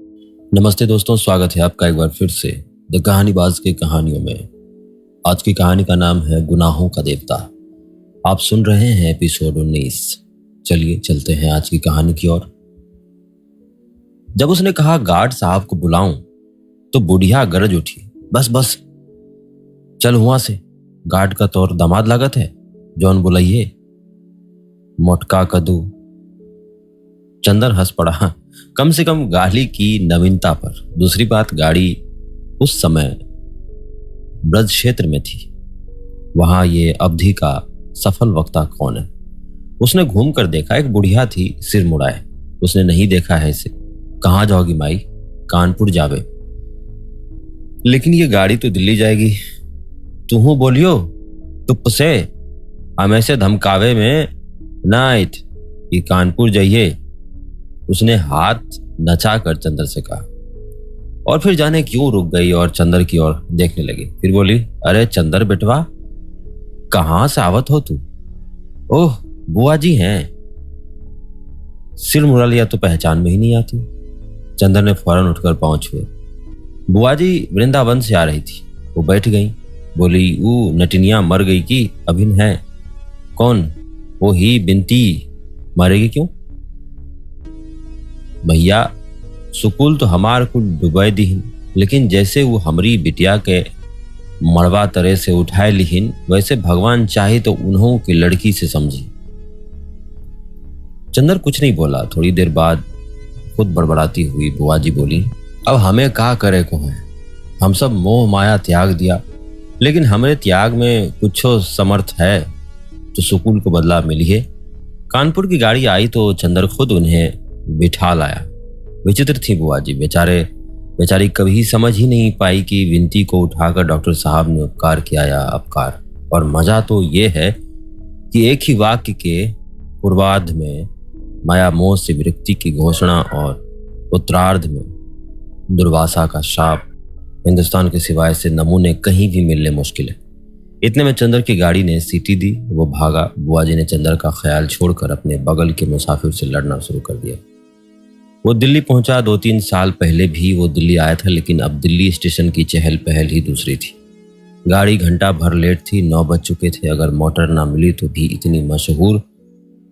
नमस्ते दोस्तों, स्वागत है आपका एक बार फिर से द कहानीबाज की कहानियों में। आज की कहानी का नाम है गुनाहों का देवता। आप सुन रहे हैं एपिसोड 19। चलिए चलते हैं आज की कहानी की ओर। जब उसने कहा गार्ड साहब को बुलाऊं तो बुढ़िया गरज उठी, बस बस चल हुआ से, गार्ड का तौर दामाद लागत है, जौन बुलाइए मोटका कदू। चंदन हंस पड़ा, कम से कम गाड़ी की नवीनता पर। दूसरी बात, गाड़ी उस समय ब्रज क्षेत्र में थी, वहां ये अवधि का सफल वक्ता कौन है। उसने घूम कर देखा, एक बुढ़िया थी, सिर मुड़ाए। उसने नहीं देखा है इसे। कहाँ जाओगी माई? कानपुर जावे। लेकिन ये गाड़ी तो दिल्ली जाएगी। तू बोलियो तुप से, हम ऐसे धमकावे में नाइट ये कानपुर जाइए। उसने हाथ नचा कर चंदर से कहा और फिर जाने क्यों रुक गई और चंदर की ओर देखने लगी। फिर बोली, अरे चंदर बेटवा, कहां से आवत हो तू? ओह बुआ जी हैं। सिर मुड़ा लिया तो पहचान में ही नहीं आती। चंदर ने फौरन उठकर पांव छुए। बुआ जी वृंदावन से आ रही थी। वो बैठ गई, बोली, वो नटिनिया मर गई कि अभिन है? कौन? वो ही बिनती। मरेगी क्यों? भैया सुकुल तो हमार को डुबाई दीहिन, लेकिन जैसे वो हमारी बिटिया के मड़वा तरह से उठाए लिहिन, वैसे भगवान चाहे तो उन्हों की लड़की से समझी। चंदर कुछ नहीं बोला। थोड़ी देर बाद खुद बड़बड़ाती हुई बुआ जी बोली, अब हमें क्या करे को है? हम सब मोह माया त्याग दिया, लेकिन हमारे त्याग में कुछ समर्थ है तो सुकुल को बदला मिली है। कानपुर की गाड़ी आई तो चंदर खुद उन्हें बिठा लाया। विचित्र थी बुआ जी, बेचारी कभी समझ ही नहीं पाई कि विनती को उठाकर डॉक्टर साहब ने उपकार किया या अपकार। और मजा तो ये है कि एक ही वाक्य के पूर्वार्ध में माया मोह से विरक्ति की घोषणा और उत्तरार्ध में दुर्वासा का शाप। हिंदुस्तान के सिवाय से नमूने कहीं भी मिलने मुश्किल है। इतने में चंदर की गाड़ी ने सीटी दी, वो भागा। बुआ जी ने चंदर का ख्याल छोड़कर अपने बगल के मुसाफिर से लड़ना शुरू कर दिया। वो दिल्ली पहुंचा। 2-3 साल पहले भी वो दिल्ली आया था, लेकिन अब दिल्ली स्टेशन की चहल पहल ही दूसरी थी। गाड़ी घंटा भर लेट थी, 9 बज चुके थे। अगर मोटर ना मिली तो भी इतनी मशहूर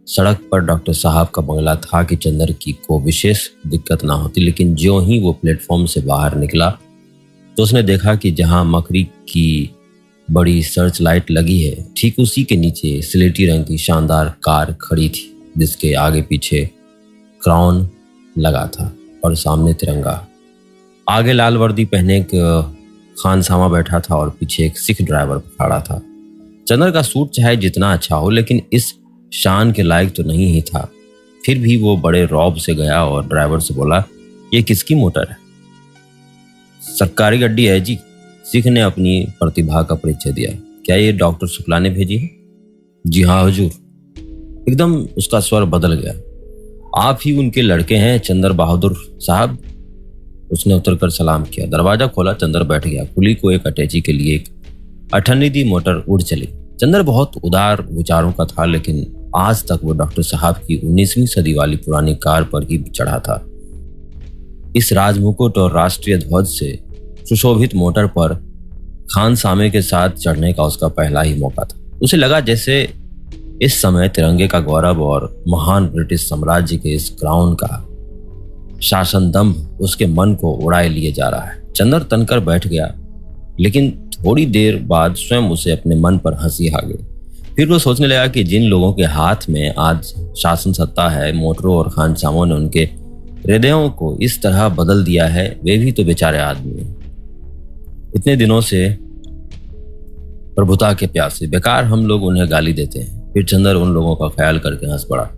सड़क पर डॉक्टर साहब का बंगला था कि चंदर की को विशेष दिक्कत ना होती। लेकिन ज्यों ही वो प्लेटफॉर्म से बाहर निकला तो उसने देखा कि जहां मकरी की बड़ी सर्च लाइट लगी है, ठीक उसी के नीचे स्लेटी रंग की शानदार कार खड़ी थी, जिसके आगे पीछे क्राउन लगा था और सामने तिरंगा। आगे लाल वर्दी पहने एक खानसामा बैठा था और पीछे एक सिख ड्राइवर खड़ा था। चंदर का सूट चाहे जितना अच्छा हो, लेकिन इस शान के लायक तो नहीं ही था। फिर भी वो बड़े रौब से गया और ड्राइवर से बोला, ये किसकी मोटर है? सरकारी गड्डी है जी। सिख ने अपनी प्रतिभा का परिचय दिया। क्या ये डॉक्टर शुक्ला ने भेजी है? जी हाँ हुजूर। एकदम उसका स्वर बदल गया। आप ही उनके लड़के हैं चंदर बहादुर साहब? उसने उतरकर सलाम किया। दरवाजा खोला, चंदर बैठ गया। कुली को एक अटैची के लिए एक अठन्नी दी, मोटर उड़ चली। चंदर बहुत उदार विचारों का था, लेकिन आज तक वो डॉक्टर साहब की 19वीं सदी वाली पुरानी कार पर ही चढ़ा था। इस राजमुकुट और राष्ट्रीय ध्वज से सुशोभित मोटर पर खानसामे के साथ चढ़ने का उसका पहला ही मौका था। उसे लगा जैसे इस समय तिरंगे का गौरव और महान ब्रिटिश साम्राज्य के इस क्राउन का शासन दंभ उसके मन को उड़ाए लिए जा रहा है। चंदर तनकर बैठ गया, लेकिन थोड़ी देर बाद स्वयं उसे अपने मन पर हंसी आ गई। फिर वो सोचने लगा कि जिन लोगों के हाथ में आज शासन सत्ता है, मोटरों और खानसामों ने उनके हृदयों को इस तरह बदल दिया है, वे भी तो बेचारे आदमी हैं। इतने दिनों से प्रभुता के प्यासे, बेकार हम लोग उन्हें गाली देते हैं। फिर चंदर उन लोगों का ख्याल करके हंस पड़ा।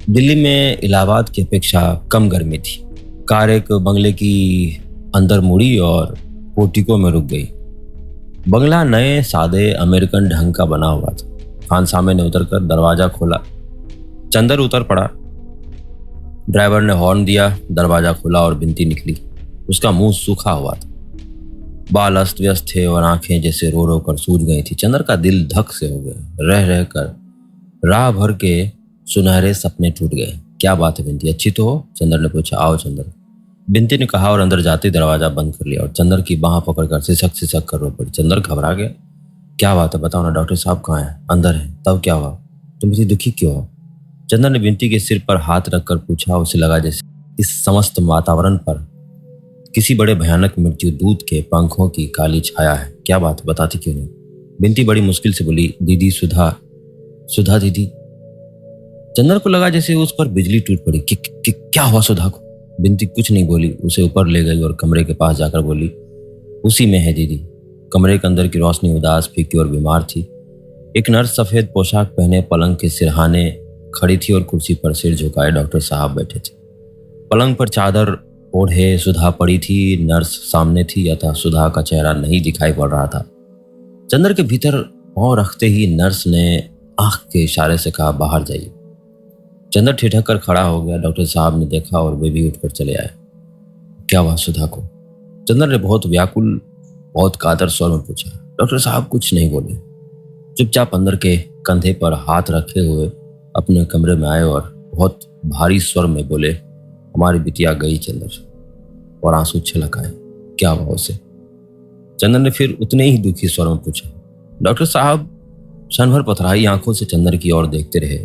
दिल्ली में इलाहाबाद की अपेक्षा कम गर्मी थी। कार एक बंगले की अंदर मुड़ी और पोर्टिको में रुक गई। बंगला नए सादे अमेरिकन ढंग का बना हुआ था। खानसामे ने उतरकर दरवाजा खोला। चंदर उतर पड़ा। ड्राइवर ने हॉर्न दिया, दरवाजा खुला और बिनती निकली। उसका मुंह सूखा हुआ था, बाल अस्त व्यस्त थे और आंखें जैसे रो रो कर सूज गई थी। चंदर का दिल धक से हो गया। रह रह कर राह भर के सुनहरे सपने टूट गए। क्या बात है बिनती, अच्छी तो हो? चंदर ने पूछा। आओ चंदर, बिंती ने कहा और अंदर जाते ही दरवाजा बंद कर लिया और चंदर की बाह पकड़कर सिसक कर रो पड़ी। चंदर घबरा गया। क्या बात है, बताओ ना, डॉक्टर साहब कहाँ हैं? अंदर है। तब क्या हुआ? तुम इतनी दुखी क्यों हो? चंदर ने बिंती के सिर पर हाथ रखकर पूछा। उसे लगा जैसे इस समस्त वातावरण पर किसी बड़े भयानक मृत्यु दूत के पंखों की काली छाया है। क्या बात है, बताती क्यों नहीं? बिंती बड़ी मुश्किल से बोली, दीदी सुधा दीदी। चंदर को लगा जैसे उस पर बिजली टूट पड़ी। क्या हुआ सुधा को? बिंती कुछ नहीं बोली। उसे ऊपर ले गई और कमरे के पास जाकर बोली, उसी में है दीदी। कमरे के अंदर की रोशनी उदास, फीकी और बीमार थी। एक नर्स सफेद पोशाक पहने पलंग के सिरहाने खड़ी थी और कुर्सी पर सिर झुकाए डॉक्टर साहब बैठे थे। पलंग पर चादर ओढ़े सुधा पड़ी थी। नर्स सामने थी, अतः सुधा का चेहरा नहीं दिखाई पड़ रहा था। चंदर के भीतर पांव रखते ही नर्स ने आंख के इशारे से कहा, बाहर जाइए। चंदर ठिठक कर खड़ा हो गया। डॉक्टर साहब ने देखा और वे भी उठकर चले आए। क्या हुआ सुधा को? चंदर ने बहुत व्याकुल, बहुत कातर स्वर में पूछा। डॉक्टर साहब कुछ नहीं बोले, चुपचाप अंदर के कंधे पर हाथ रखे हुए अपने कमरे में आए और बहुत भारी स्वर में बोले, हमारी बिटिया गई चंदर। और आंसू छलक आए। क्या हुआ उसे? चंदर ने फिर उतने ही दुखी स्वर में पूछा। डॉक्टर साहब क्षण भर पथराई आंखों से चंदर की ओर देखते रहे,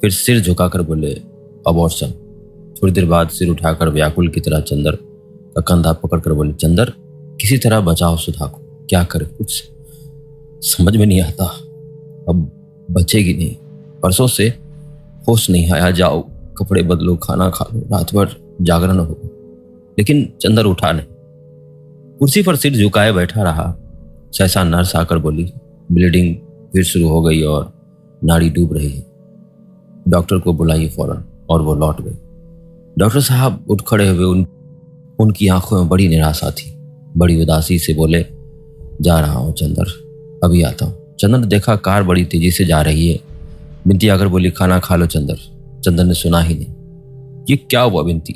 फिर सिर झुकाकर बोले, अबॉर्शन। थोड़ी देर बाद सिर उठाकर व्याकुल की तरह चंदर का कंधा पकड़कर बोले, चंदर किसी तरह बचाओ सुधा को। क्या करे, कुछ समझ में नहीं आता। अब बचेगी नहीं। परसों से होश नहीं आया। जाओ, कपड़े बदलो, खाना खा लो, रात भर जागरण हो। लेकिन चंदर उठा नहीं, कुर्सी पर सिर झुकाए बैठा रहा। सहसा नर्स आकर बोली, ब्लीडिंग फिर शुरू हो गई और नाड़ी डूब रही है, डॉक्टर को बुलाइए फौरन। और वो लौट गए। डॉक्टर साहब उठ खड़े हुए। उनकी आंखों में बड़ी निराशा थी। बड़ी उदासी से बोले, जा रहा हूं चंदर, अभी आता हूं। चंदर ने देखा कार बड़ी तेजी से जा रही है। बिंती आकर बोली, खाना खा लो चंदर। चंदर ने सुना ही नहीं। ये क्या हुआ बिंती?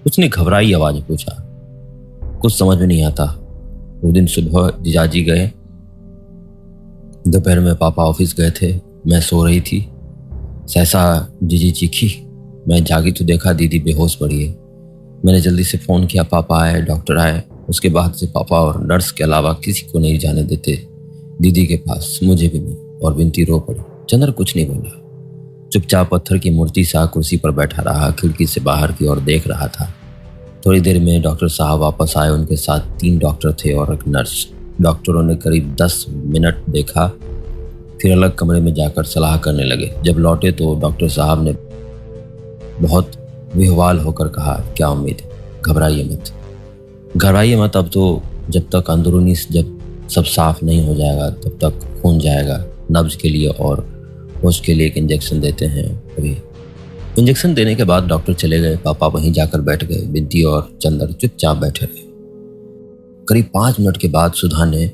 उसने घबराई आवाज में पूछा। कुछ समझ में नहीं आता। वो दिन सुबह जीजाजी गए, दोपहर में पापा ऑफिस गए थे, मैं सो रही थी। सहसा जीजी चीखी। मैं जागी तो देखा दीदी बेहोश पड़ी है। मैंने जल्दी से फोन किया, पापा आए, डॉक्टर आए। उसके बाद से पापा और नर्स के अलावा किसी को नहीं जाने देते दीदी के पास, मुझे भी नहीं। और बिंती रो पड़ी। चंदर कुछ नहीं बोला, चुपचाप पत्थर की मूर्ति सा कुर्सी पर बैठा रहा। खिड़की से बाहर की ओर देख रहा था। थोड़ी देर में डॉक्टर साहब वापस आए। उनके साथ 3 डॉक्टर थे और एक नर्स। डॉक्टरों ने करीब 10 मिनट देखा, फिर अलग कमरे में जाकर सलाह करने लगे। जब लौटे तो डॉक्टर साहब ने बहुत विह्वाल होकर कहा, क्या उम्मीद है, घबराइए मत। अब तो जब तक अंदरूनी जब सब साफ नहीं हो जाएगा तब तक खून जाएगा। नब्ज के लिए और होश के लिए एक इंजेक्शन देते हैं। अभी इंजेक्शन देने के बाद डॉक्टर चले गए। पापा वहीं जाकर बैठ गए। बिंती और चंदर चुपचाप बैठे रहे। करीब 5 मिनट के बाद सुधा ने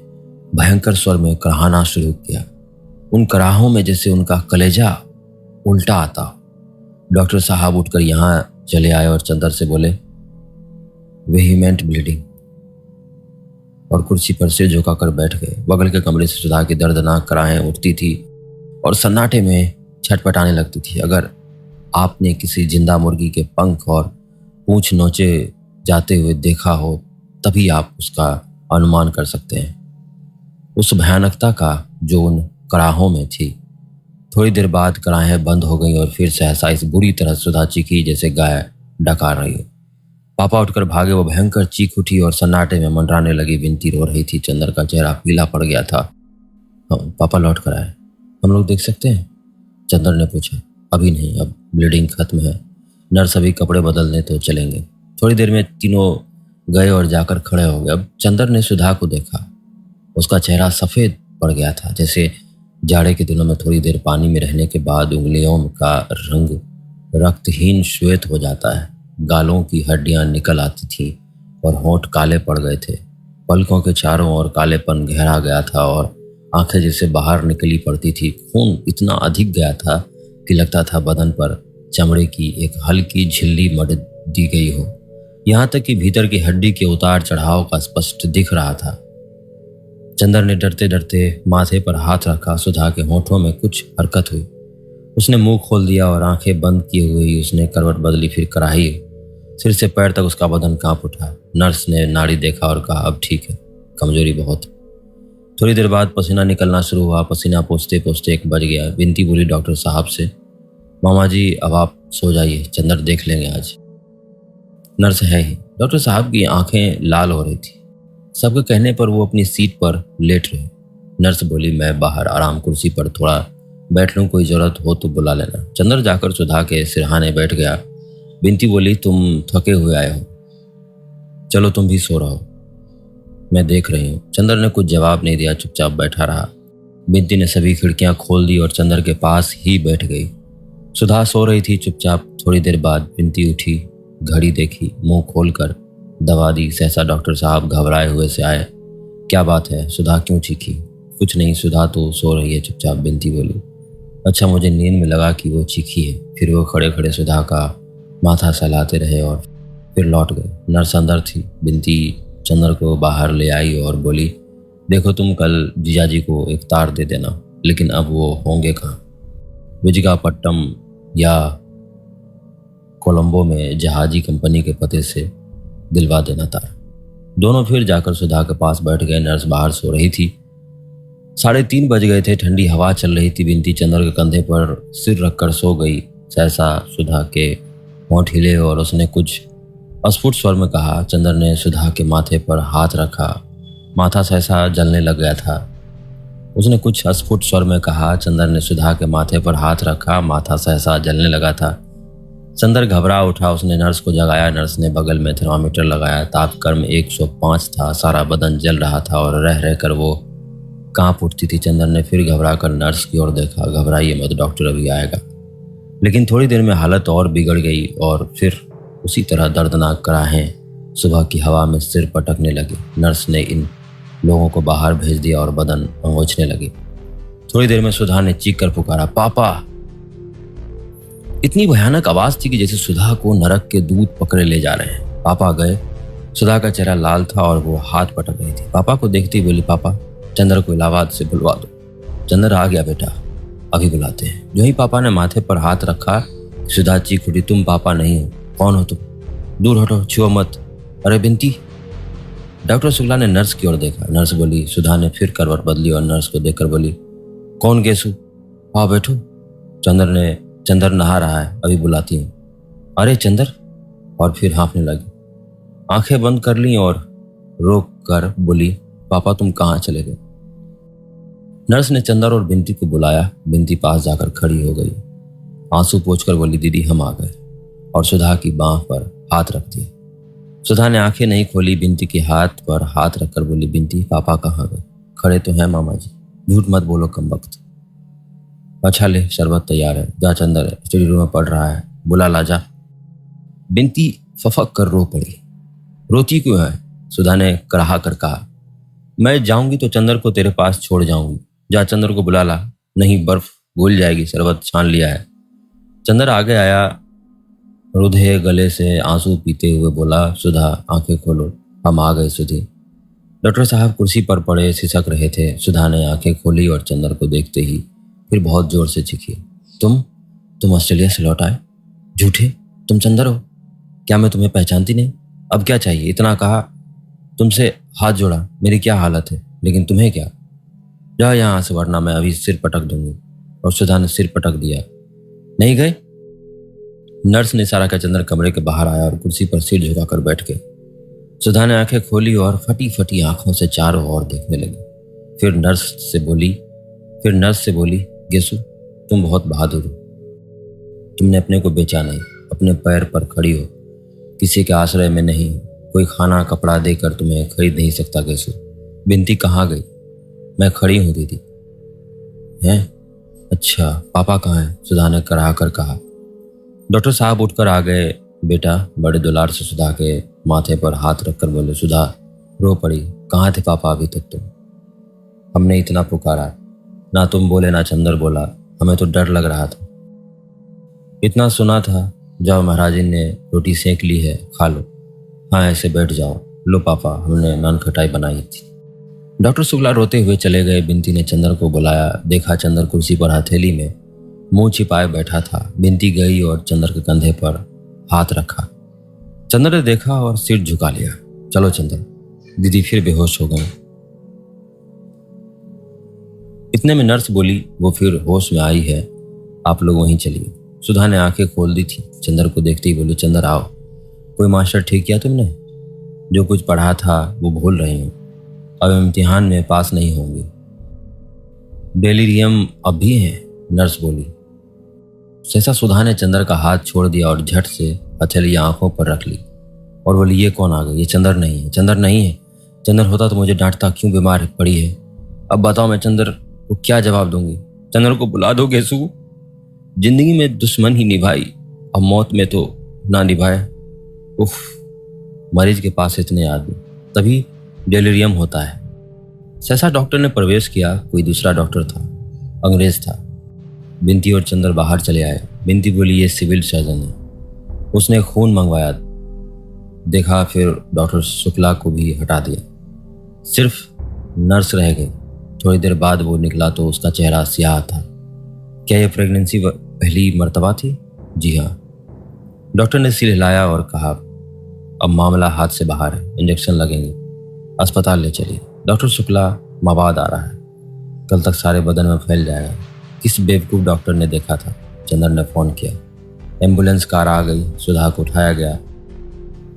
भयंकर स्वर में कराहना शुरू किया। उन कराहों में जैसे उनका कलेजा उल्टा आता। डॉक्टर साहब उठकर यहाँ चले आए और चंदर से बोले, वेहीमेंट ब्लीडिंग, और कुर्सी पर सिर झुकाकर बैठ गए। बगल के कमरे से सुधा की दर्दनाक कराहें उठती थी और सन्नाटे में छटपटाने लगती थी। अगर आपने किसी जिंदा मुर्गी के पंख और पूंछ नोचे जाते हुए देखा हो तभी आप उसका अनुमान कर सकते हैं, उस भयानकता का जो उन कराहों में थी। थोड़ी देर बाद कराहें बंद हो गई और फिर सहसा इस बुरी तरह सुधा चीखी जैसे गाय डकार रही हो। पापा उठकर भागे। वो भयंकर चीख उठी और सन्नाटे में मंडराने लगी। बिंती रो रही थी। चंदर का चेहरा पीला पड़ गया था। पापा लौट कर आए, हम लोग देख सकते हैं? चंदर ने पूछा। अभी नहीं, अब ब्लीडिंग खत्म है। नर्स अभी कपड़े बदलने तो चलेंगे। थोड़ी देर में तीनों गए और जाकर खड़े हो गए। अब चंदर ने सुधा को देखा। उसका चेहरा सफ़ेद पड़ गया था, जैसे जाड़े के दिनों में थोड़ी देर पानी में रहने के बाद उंगलियों का रंग रक्तहीन श्वेत हो जाता है। गालों की हड्डियां निकल आती थीं और होंठ काले पड़ गए थे। पलकों के चारों ओर कालेपन गहरा गया था और आंखें जैसे बाहर निकली पड़ती थी। खून इतना अधिक गया था कि लगता था बदन पर चमड़े की एक हल्की झिल्ली मढ़ दी गई हो। यहाँ तक कि भीतर की हड्डी के उतार चढ़ाव का स्पष्ट दिख रहा था। चंदर ने डरते डरते माथे पर हाथ रखा। सुधा के होठों में कुछ हरकत हुई। उसने मुंह खोल दिया और आंखें बंद किए हुए ही उसने करवट बदली। फिर कराही सिर से पैर तक उसका बदन कांप उठा। नर्स ने नाड़ी देखा और कहा, अब ठीक है, कमजोरी बहुत है। थोड़ी देर बाद पसीना निकलना शुरू हुआ। पसीना पोंछते पोंछते 1 बज गया। बिनती बोली डॉक्टर साहब से, मामा जी अब आप सो जाइए, चंदर देख लेंगे आज। नर्स है ही। डॉक्टर साहब की आंखें लाल हो रही थी। सबके कहने पर वो अपनी सीट पर लेट रहे। नर्स बोली, मैं बाहर आराम कुर्सी पर थोड़ा बैठ लूं, कोई जरूरत हो तो बुला लेना। चंदर जाकर सुधा के सिरहाने बैठ गया। बिनती बोली, तुम थके हुए आए हो, चलो तुम भी सो रहो, मैं देख रही हूँ। चंदर ने कुछ जवाब नहीं दिया, चुपचाप बैठा रहा। बिनती ने सभी खिड़कियां खोल दी और चंदर के पास ही बैठ गई। सुधा सो रही थी चुपचाप। थोड़ी देर बाद बिनती उठी, घड़ी देखी, मुंह खोलकर दवा दी। सहसा डॉक्टर साहब घबराए हुए से आए। क्या बात है, सुधा क्यों चीखी? कुछ नहीं, सुधा तो सो रही है चुपचाप, बिनती बोली। अच्छा, मुझे नींद में लगा कि वो चीखी है। फिर वो खड़े खड़े सुधा का माथा सहलाते रहे और फिर लौट गए। नर्स अंदर थी। बिनती चंदर को बाहर ले आई और बोली, देखो तुम कल जीजाजी को एक तार दे देना, लेकिन अब वो होंगे कहाँ? विजयपट्टनम या कोलंबो में जहाजी कंपनी के पते से दिलवा देना तार। दोनों फिर जाकर सुधा के पास बैठ गए। नर्स बाहर सो रही थी। 3:30 बज गए थे। ठंडी हवा चल रही थी। बिनती चंदर के कंधे पर सिर रखकर सो गई। सहसा सुधा के होंठ हिले और उसने कुछ अस्फुट स्वर में कहा। चंदर ने सुधा के माथे पर हाथ रखा। माथा सहसा जलने लग गया था। उसने कुछ अस्फुट स्वर में कहा। चंदर ने सुधा के माथे पर हाथ रखा। माथा सहसा जलने लगा था। चंदर घबरा उठा। उसने नर्स को जगाया। नर्स ने बगल में थर्मामीटर लगाया। तापक्रम 105 था। सारा बदन जल रहा था और रह रहकर वो कांप उठती थी। चंदर ने फिर घबरा कर नर्स की ओर देखा। घबराइए मत, डॉक्टर अभी आएगा। लेकिन थोड़ी देर में हालत और बिगड़ गई और फिर उसी तरह दर्दनाक कराहें सुबह की हवा में सिर पटकने लगे। नर्स ने इन लोगों को बाहर भेज दिया और बदन अंगोचने लगे। थोड़ी देर में सुधा ने चीख कर पुकारा, पापा। इतनी भयानक आवाज थी कि जैसे सुधा को नरक के दूध पकड़े ले जा रहे हैं। पापा गए। सुधा का चेहरा लाल था और वो हाथ पटक रही थी। पापा को देखती बोली, पापा चंदर को इलाहाबाद से बुलवा दो। चंदर आ गया बेटा, अभी बुलाते हैं। जो ही पापा ने माथे पर हाथ रखा, सुधा चीख उठी, तुम पापा नहीं हो, कौन हो तुम? दूर हटो, छुओ मत। अरे बिनती। डॉक्टर शुक्ला ने नर्स की ओर देखा। नर्स बोली। सुधा ने फिर करवट बदली और नर्स को देखकर बोली, कौन गेसु? आओ बैठो। चंदर नहा रहा है, अभी बुलाती हूँ। अरे चंदर। और फिर हाँफने लगी। आंखें बंद कर ली और रोक कर बोली, पापा तुम कहाँ चले गए? नर्स ने चंदर और बिनती को बुलाया। बिनती पास जाकर खड़ी हो गई। आंसू पोंछकर बोली, दीदी हम आ गए। और सुधा की बांह पर हाथ रख दिया। सुधा ने आंखें नहीं खोली। बिनती के हाथ पर हाथ रखकर बोली, बिनती पापा कहाँ गए? खड़े तो हैं मामा जी, झूठ मत बोलो कमबख्त। अच्छा ले, शरबत तैयार है, जा चंदर स्टडी रूम में पढ़ रहा है, बुला ला जा। बिनती फफक कर रो पड़ी। रोती क्यों है? सुधा ने कराहा कर कहा, मैं जाऊंगी तो चंदर को तेरे पास छोड़ जाऊंगी, जा चंदर को बुला ला, नहीं बर्फ घुल जाएगी, शरबत छान लिया है। चंदर आगे आया। रुधे गले से आंसू पीते हुए बोला, सुधा आंखें खोलो, हम आ गए सुधी। डॉक्टर साहब कुर्सी पर पड़े सिसक रहे थे। सुधा ने आंखें खोली और चंदर को देखते ही फिर बहुत जोर से चीखी, तुम ऑस्ट्रेलिया से लौट आए? झूठे, तुम चंदर हो? क्या मैं तुम्हें पहचानती नहीं? अब क्या चाहिए? इतना कहा, तुमसे हाथ जोड़ा, मेरी क्या हालत है, लेकिन तुम्हें क्या? जाओ यहाँ से वरना मैं अभी सिर पटक दूंगी। और सुधा ने सिर पटक दिया। नहीं गए? नर्स ने इशारा कर चंदर कमरे के बाहर आया और कुर्सी पर सिर झुकाकर बैठ गए। सुधा ने आंखें खोली और फटी फटी आंखों से चारों ओर देखने लगी। फिर नर्स से बोली, गेसु तुम बहुत बहादुर हो, तुमने अपने को बेचा नहीं, अपने पैर पर खड़ी हो, किसी के आश्रय में नहीं, कोई खाना कपड़ा देकर तुम्हें खरीद नहीं सकता। गेसु, बिनती कहाँ गई? मैं खड़ी हूँ दीदी। हैं? अच्छा, पापा कहाँ हैं? सुधा ने कराह कर कहा। डॉक्टर साहब उठकर आ गए। बेटा बड़े दुलार से सुधा के माथे पर हाथ रखकर बोले, सुधा रो पड़ी, कहाँ थे पापा अभी तक तुम? हमने इतना पुकारा, ना तुम बोले ना चंदर बोला, हमें तो डर लग रहा था। इतना सुना था, जाओ महाराजी ने रोटी सेक ली है, खा लो। हाँ ऐसे बैठ जाओ, लो पापा हमने नान खटाई बनाई थी। डॉक्टर शुक्ला रोते हुए चले गए। बिनती ने चंदर को बुलाया। देखा चंदर कुर्सी पर हथेली में मुंह छिपाए बैठा था। बिनती गई और चंद्र के कंधे पर हाथ रखा। चंद्र ने देखा और सिर झुका लिया। चलो चंद्र, दीदी फिर बेहोश हो गई। इतने में नर्स बोली, वो फिर होश में आई है, आप लोग वहीं चलिए। सुधा ने आंखें खोल दी थी। चंद्र को देखते ही बोली, चंद्र आओ, कोई मास्टर ठीक किया तुमने? जो कुछ पढ़ा था वो भूल रही हूँ, अब इम्तिहान में पास नहीं होंगी। डेलीरियम अब भी है, नर्स बोली। सहसा सुधा ने चंद्र का हाथ छोड़ दिया और झट से हथेली आंखों पर रख ली और बोली, ये कौन आ गई? ये चंद्र नहीं है, चंद्र नहीं है। चंद्र होता तो मुझे डांटता, क्यों बीमार पड़ी है? अब बताओ मैं चंद्र को क्या जवाब दूंगी? चंद्र को बुला दो गेसु। जिंदगी में दुश्मन ही निभाई, अब मौत में तो ना निभाए। उफ, मरीज के पास इतने आदमी, तभी डेलीरियम होता है। सहसा डॉक्टर ने प्रवेश किया। कोई दूसरा डॉक्टर था, अंग्रेज था। बिनती और चंद्र बाहर चले आए। बिनती बोली, ये सिविल सर्जन है, उसने खून मंगवाया। देखा, फिर डॉक्टर शुक्ला को भी हटा दिया, सिर्फ नर्स रह गई। थोड़ी देर बाद वो निकला तो उसका चेहरा स्याह था। क्या ये प्रेगनेंसी पहली मर्तबा थी? जी हाँ। डॉक्टर ने सिर हिलाया और कहा, अब मामला हाथ से बाहर है, इंजेक्शन लगेंगे, अस्पताल ले चलिए। डॉक्टर शुक्ला मवाद आ रहा है, कल तक सारे बदन में फैल जाएगा। किस बेवकूफ़ डॉक्टर ने देखा था? चंद्र ने फ़ोन किया, एम्बुलेंस कार आ गई, सुधा को उठाया गया।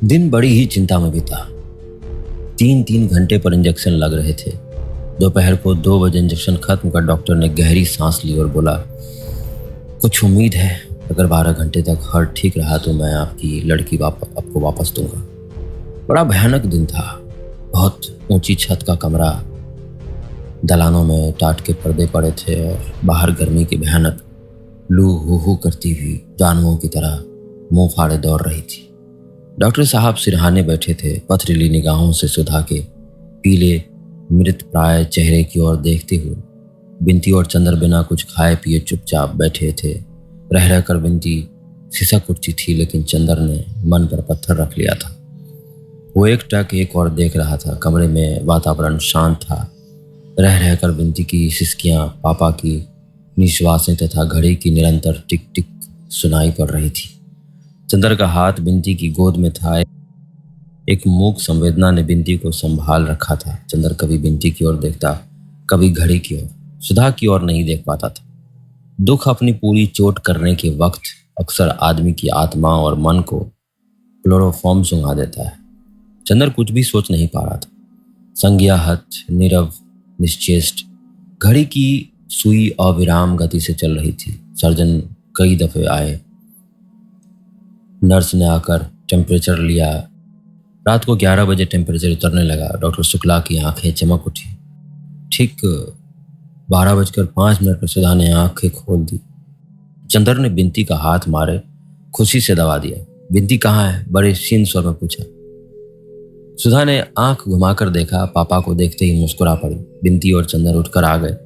दिन बड़ी ही चिंता में बीता। 3-3 घंटे पर इंजेक्शन लग रहे थे। दोपहर को 2 बजे इंजेक्शन खत्म कर डॉक्टर ने गहरी सांस ली और बोला, कुछ उम्मीद है, अगर 12 घंटे तक हार्ट ठीक रहा तो मैं आपकी लड़की आपको वापस दूंगा। बड़ा भयानक दिन था। बहुत ऊंची छत का कमरा, दलानों में टाट के पर्दे पड़े थे और बाहर गर्मी की भयानक लू हू करती हुई जानवरों की तरह मुंह फाड़े दौड़ रही थी। डॉक्टर साहब सिरहाने बैठे थे, पथरीली निगाहों से सुधा के पीले मृत प्राय चेहरे की ओर देखते हुए। बिनती और चंद्र बिना कुछ खाए पिए चुपचाप बैठे थे। रह रहकर बिनती सिसक उठती थी, लेकिन चंद्र ने मन पर पत्थर रख लिया था। वो एक टक एक और देख रहा था। कमरे में वातावरण शांत था। रह रहकर बिनती की सिसकियां, पापा की निश्वासें तथा घड़ी की निरंतर टिक टिक सुनाई पड़ रही थी। चंद्र का हाथ बिनती की गोद में था। एक मूक संवेदना ने बिनती को संभाल रखा था। चंद्र कभी बिनती की ओर देखता, कभी घड़ी की ओर, सुधा की ओर नहीं देख पाता था। दुख अपनी पूरी चोट करने के वक्त अक्सर आदमी की आत्मा और मन को क्लोरोफॉर्म सुंघा देता है। चंद्र कुछ भी सोच नहीं पा रहा था। संज्ञाहत, नीरव, निश्चेष्ट। घड़ी की सुई अविराम गति से चल रही थी। सर्जन कई दफे आए, नर्स ने आकर टेम्परेचर लिया। रात को 11 बजे टेम्परेचर उतरने लगा। डॉक्टर शुक्ला की आंखें चमक उठी। ठीक 12:05 पर सुधा ने आंखें खोल दी। चंद्र ने बिनती का हाथ मारे खुशी से दबा दिया। बिनती कहाँ है? बड़े क्षीण स्वर में पूछा। सुधा ने आंख घुमाकर देखा। पापा को देखते ही मुस्कुरा पड़ी। बिनती और चंद्र उठकर आ गए।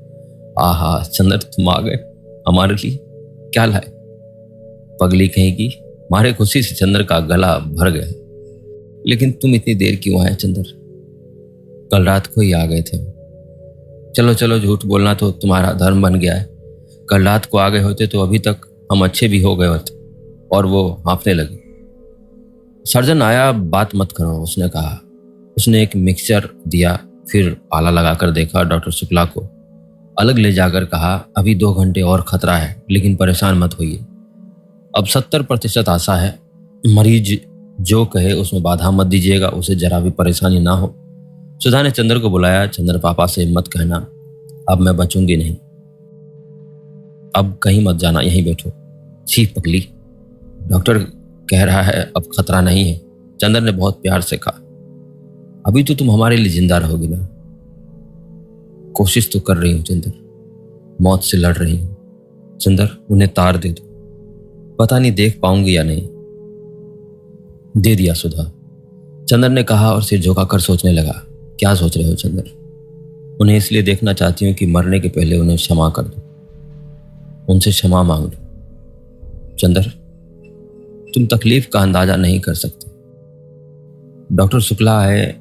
आहा चंद्र, तुम आ गए हमारे लिए, क्या लाए? पगली कहेगी। मारे खुशी से चंद्र का गला भर गया। लेकिन तुम इतनी देर क्यों आए चंद्र? कल रात को ही आ गए थे। चलो चलो, झूठ बोलना तो तुम्हारा धर्म बन गया है। कल रात को आ गए होते तो अभी तक हम अच्छे भी हो गए होते। और वो हाँफने लगी। सर्जन आया, बात मत करो, उसने कहा। उसने एक मिक्सचर दिया, फिर आला लगाकर देखा। डॉक्टर शुक्ला को अलग ले जाकर कहा, अभी 2 घंटे और खतरा है, लेकिन परेशान मत होइए। अब 70% आशा है। मरीज जो कहे उसमें बाधा मत दीजिएगा, उसे जरा भी परेशानी ना हो। सुधा ने चंद्र को बुलाया। चंद्र, पापा से मत कहना, अब मैं बचूंगी नहीं। अब कहीं मत जाना, यहीं बैठो। छी पगली, डॉक्टर कह रहा है अब खतरा नहीं है। चंद्र ने बहुत प्यार से कहा। अभी तो तुम हमारे लिए जिंदा रहोगी ना। कोशिश तो कर रही हूं चंद्र, मौत से लड़ रही हूं। चंद्र, उन्हें तार दे दो, पता नहीं देख पाऊंगी या नहीं। दे दिया सुधा। चंद्र ने कहा और सिर झुकाकर सोचने लगा। क्या सोच रहे हो चंद्र? उन्हें इसलिए देखना चाहती हूँ कि मरने के पहले उन्हें क्षमा कर दो, उनसे क्षमा मांग लो। चंद्र, तुम तकलीफ का अंदाजा नहीं कर सकते। डॉक्टर शुक्ला आए।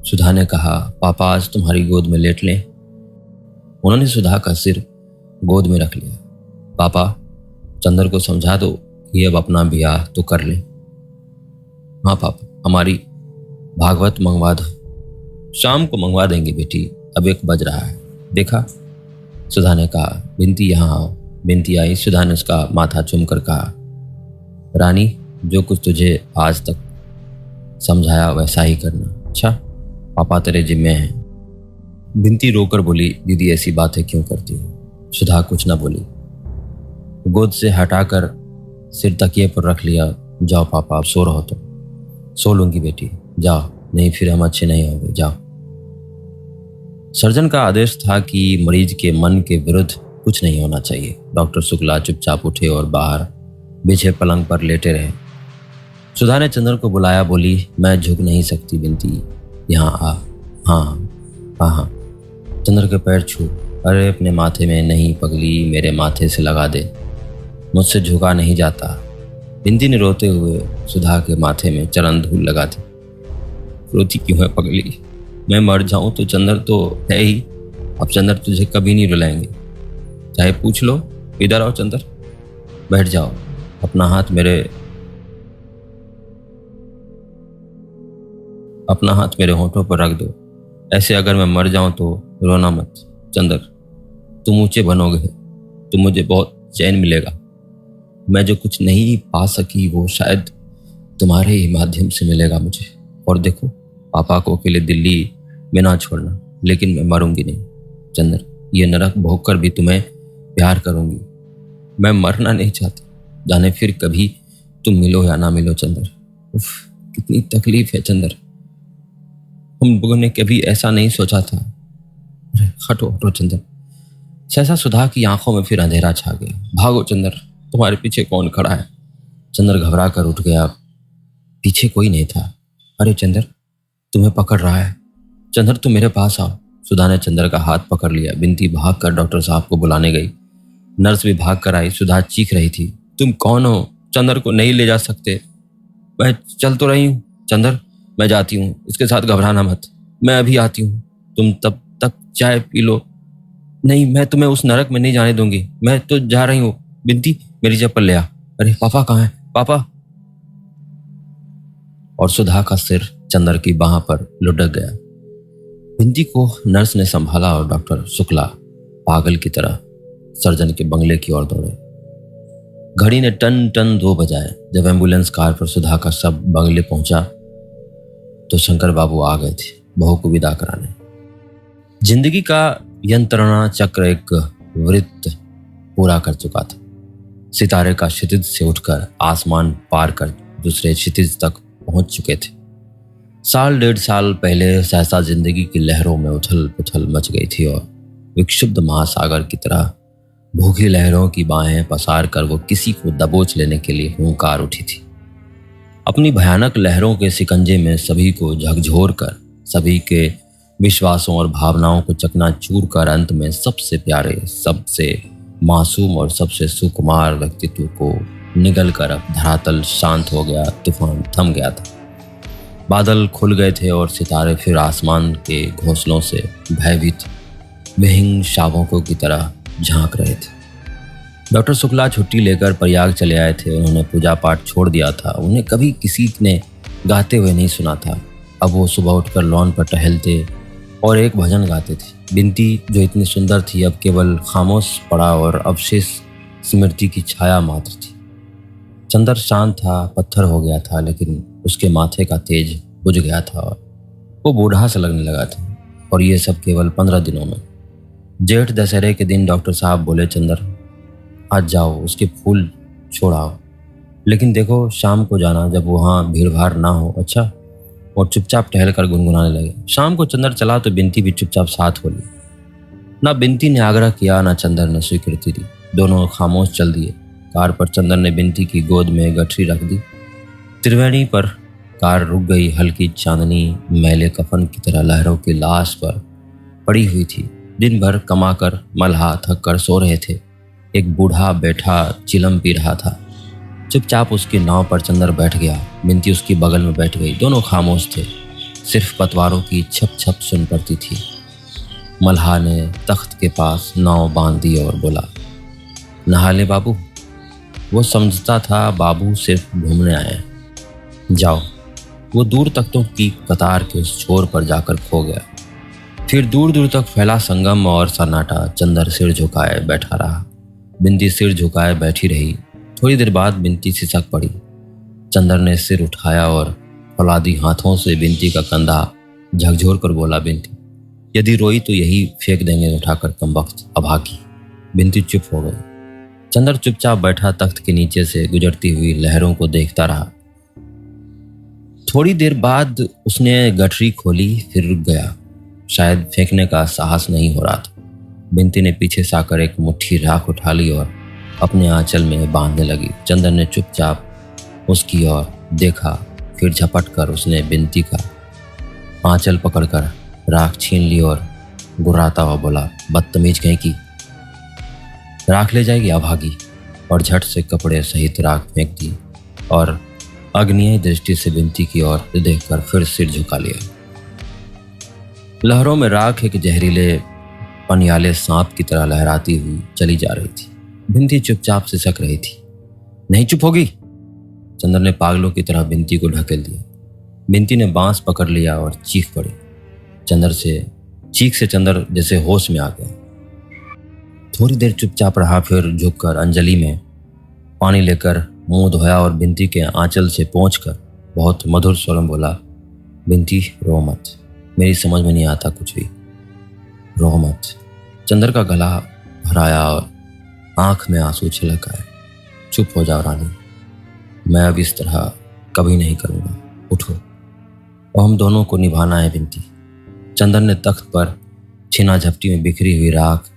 सुधा ने कहा, पापा आज तुम्हारी गोद में लेट लें। उन्होंने सुधा का सिर गोद में रख लिया। पापा, चंदर को समझा दो कि अब अपना ब्याह तो कर ले। हाँ पापा, हमारी भागवत मंगवा दो। शाम को मंगवा देंगे बेटी, अब 1 बज रहा है। देखा, सुधा ने कहा, बिंती यहाँ आओ। बिंती आई। सुधा ने उसका माथा चूम कर कहा, रानी, जो कुछ तुझे आज तक समझाया वैसा ही करना। अच्छा, पापा तेरे जिम्मे हैं। बिंती रोकर बोली, दीदी ऐसी बातें क्यों करती हो? सुधा कुछ ना बोली। गोद से हटाकर सिर तकिए पर रख लिया। जाओ पापा, अब सो रहो तो। सो लूंगी बेटी, जाओ, नहीं फिर हम अच्छे नहीं होंगे, जाओ। सर्जन का आदेश था कि मरीज के मन के विरुद्ध कुछ नहीं होना चाहिए। डॉक्टर शुक्ला चुपचाप उठे और बाहर बिछे पलंग पर लेटे रहे। सुधा ने चंदर को बुलाया, बोली, मैं झुक नहीं सकती बिंती, यहाँ आ। हाँ हाँ हाँ। चंदर के पैर छू। अरे अपने माथे में नहीं पगली, मेरे माथे से लगा दे, मुझसे झुका नहीं जाता। बिंती ने रोते हुए सुधा के माथे में चरण धूल लगा दी। रोती क्यों है पगली? मैं मर जाऊं तो चंदर तो है ही। अब चंदर तुझे कभी नहीं रुलाएंगे, चाहे पूछ लो। इधर आओ चंदर, बैठ जाओ। अपना हाथ मेरे होंठों पर रख दो। ऐसे अगर मैं मर जाऊं तो रोना मत। चंदर, तुम ऊंचे बनोगे तो मुझे बहुत चैन मिलेगा। मैं जो कुछ नहीं पा सकी वो शायद तुम्हारे ही माध्यम से मिलेगा मुझे। और देखो, पापा को अकेले दिल्ली में ना छोड़ना, लेकिन मैं मरूंगी नहीं। चंदर, ये नरक भोग कर भी तुम्हें प्यार करूंगी। मैं मरना नहीं चाहती, जाने फिर कभी तुम मिलो या ना मिलो। चंदर, उफ, कितनी तकलीफ है चंदर, हम लोगों ने कभी ऐसा नहीं सोचा था। अरे हटो हटो चंदर। सहसा सुधा की आंखों में फिर अंधेरा छा गया। भागो चंदर, तुम्हारे पीछे कौन खड़ा है? चंदर घबरा कर उठ गया। पीछे कोई नहीं था। अरे चंदर, तुम्हें पकड़ रहा है। चंदर, तुम मेरे पास आओ। सुधा ने चंदर का हाथ पकड़ लिया। बिंती भागकर डॉक्टर साहब को बुलाने गई। नर्स भी भाग कर आई। सुधा चीख रही थी, तुम कौन हो? चंदर को नहीं ले जा सकते। मैं चल तो रही हूँ। चंदर, मैं जाती हूँ, इसके साथ घबराना मत, मैं अभी आती हूँ। तुम तब तक चाय पी लो। नहीं, मैं तुम्हें उस नरक में नहीं जाने दूंगी, मैं तो जा रही हूँ। बिंती, मेरी चप्पल ले आ। अरे पापा कहाँ है? पापा। और सुधा का सिर चंदर की बाह पर लुढ़क गया। बिंती को नर्स ने संभाला और डॉक्टर शुक्ला पागल की तरह सर्जन के बंगले की ओर दौड़े। घड़ी ने टन टन 2 बजाए। जब एम्बुलेंस कार पर सुधा का शव बंगले पहुंचा तो शंकर बाबू आ गए थे बहू को विदा कराने। जिंदगी का यंत्रणा चक्र एक वृत्त पूरा कर चुका था। सितारे का क्षितिज से उठकर आसमान पार कर दूसरे क्षितिज तक पहुंच चुके थे। 1.5 साल पहले सहसा जिंदगी की लहरों में उथल पुथल मच गई थी और विक्षुब्ध महासागर की तरह भूखी लहरों की बाहें पसार कर वो किसी को दबोच लेने के लिए हुंकार उठी थी। अपनी भयानक लहरों के सिकंजे में सभी को झकझोर कर, सभी के विश्वासों और भावनाओं को चकनाचूर कर अंत में सबसे प्यारे, सबसे मासूम और सबसे सुकुमार व्यक्तित्व को निगल कर अब धरातल शांत हो गया। तूफान थम गया था। बादल खुल गए थे और सितारे फिर आसमान के घोंसलों से भयभीत विहीन शावकों की तरह झांक रहे थे। डॉक्टर शुक्ला छुट्टी लेकर प्रयाग चले आए थे। उन्होंने पूजा पाठ छोड़ दिया था। उन्हें कभी किसी ने गाते हुए नहीं सुना था। अब वो सुबह उठकर लॉन पर टहलते और एक भजन गाते थे। बिंती जो इतनी सुंदर थी अब केवल खामोश पड़ा और अवशेष स्मृति की छाया मात्र थी। चंदर शांत था, पत्थर हो गया था, लेकिन उसके माथे का तेज बुझ गया था और वो बूढ़ा सा लगने लगा था। और ये सब केवल 15 दिनों में। जेठ दशहरे के दिन डॉक्टर साहब बोले, चंदर आज जाओ, उसके फूल छोड़ाओ, लेकिन देखो शाम को जाना जब वहाँ भीड़ भाड़ ना हो। अच्छा। और चुपचाप टहल कर गुनगुनाने लगे। शाम को चंदर चला तो बिंती भी चुपचाप साथ हो ली। ना बिंती ने आग्रह किया, ना चंदर ने स्वीकृति दी। दोनों खामोश चल दिए। कार पर चंदर ने बिंती की गोद में गठरी रख दी। त्रिवेणी पर कार रुक गई। हल्की चांदनी मैले कफन की तरह लहरों की लाश पर पड़ी हुई थी। दिन भर कमाकर मल्हा थक कर सो रहे थे। एक बूढ़ा बैठा चिलम पी रहा था। चुपचाप उसकी नाव पर चंदर बैठ गया। बिंती उसकी बगल में बैठ गई। दोनों खामोश थे। सिर्फ पतवारों की छप छप सुन पड़ती थी। मल्हा ने तख्त के पास नाव बांध दी और बोला, नहा ले बाबू। वो समझता था बाबू सिर्फ घूमने आए हैं। जाओ। वो दूर तख्तों की कतार के उस छोर पर जाकर खो गया। फिर दूर दूर तक फैला संगम और सन्नाटा। चंदर सिर झुकाए बैठा रहा। बिंदी सिर झुकाए बैठी रही। थोड़ी देर बाद बिंदी सिसक पड़ी। चंदर ने सिर उठाया और फौलादी हाथों से बिंदी का कंधा झकझोर कर बोला, बिंदी यदि रोई तो यही फेंक देंगे उठाकर, कमबख्त अभागी। बिंदी चुप हो गई। चंदर चुपचाप बैठा तख्त के नीचे से गुजरती हुई लहरों को देखता रहा। थोड़ी देर बाद उसने गठरी खोली, फिर रुक गया। शायद फेंकने का साहस नहीं हो रहा था। बिंती ने पीछे से आकर एक मुट्ठी राख उठा ली और अपने आंचल में बांधने लगी। चंदर ने चुपचाप उसकी ओर देखा, फिर झपट कर उसने बिंती का आंचल पकड़कर राख छीन ली और गुर्राता हुआ बोला, बदतमीज कहीं की, राख ले जाएगी अभागी। और झट से कपड़े सहित राख फेंक दी और अग्निय दृष्टि से बिंती की ओर देखकर फिर सिर झुका लिया। लहरों में राख एक जहरीले पनियाले सांप की तरह लहराती हुई चली जा रही थी। बिंती चुपचाप सिसक रही थी। नहीं चुप होगी? चंदर ने पागलों की तरह बिंती को ढकेल दिया। बिंती ने बांस पकड़ लिया और चीख पड़ी। चीख से चंदर जैसे होश में आ गया। थोड़ी देर चुपचाप रहा, फिर झुककर अंजलि में पानी लेकर मुंह धोया और बिंती के आंचल से पोंछकर बहुत मधुर स्वर में बोला, बिंती रो मत, मेरी समझ में नहीं आता कुछ भी, रो मत। चंदर का गला भराया और आंख में आंसू छलक आए। चुप हो जाओ रानी, मैं अब इस तरह कभी नहीं करूँगा, उठो, और हम दोनों को निभाना है बिंती। चंदर ने तख्त पर छिना झपटी में बिखरी हुई राख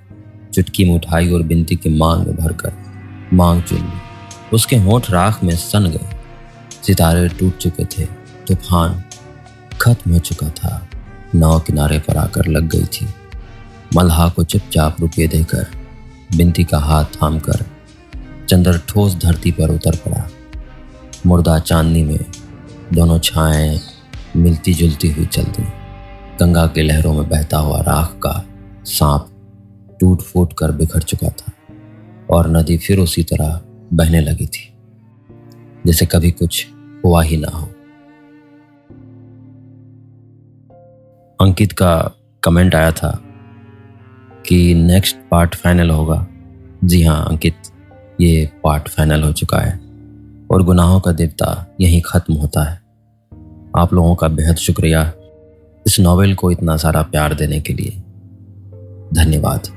चुटकी में उठाई और बिंती की मांग में भरकर मांग चुन ली। उसके होंठ राख में सन गए। सितारे टूट चुके थे। तूफान खत्म हो चुका था। नाव किनारे पर आकर लग गई थी। मल्हा को चुपचाप रुपये देकर बिंती का हाथ थामकर चंदर ठोस धरती पर उतर पड़ा। मुर्दा चांदनी में दोनों छाएं मिलती जुलती हुई चलती। गंगा के लहरों में बहता हुआ राख का सांप टूट फूट कर बिखर चुका था और नदी फिर उसी तरह बहने लगी थी जैसे कभी कुछ हुआ ही ना हो। अंकित का कमेंट आया था कि नेक्स्ट पार्ट फाइनल होगा। जी हाँ अंकित, ये पार्ट फाइनल हो चुका है और गुनाहों का देवता यहीं ख़त्म होता है। आप लोगों का बेहद शुक्रिया इस नॉवेल को इतना सारा प्यार देने के लिए। धन्यवाद।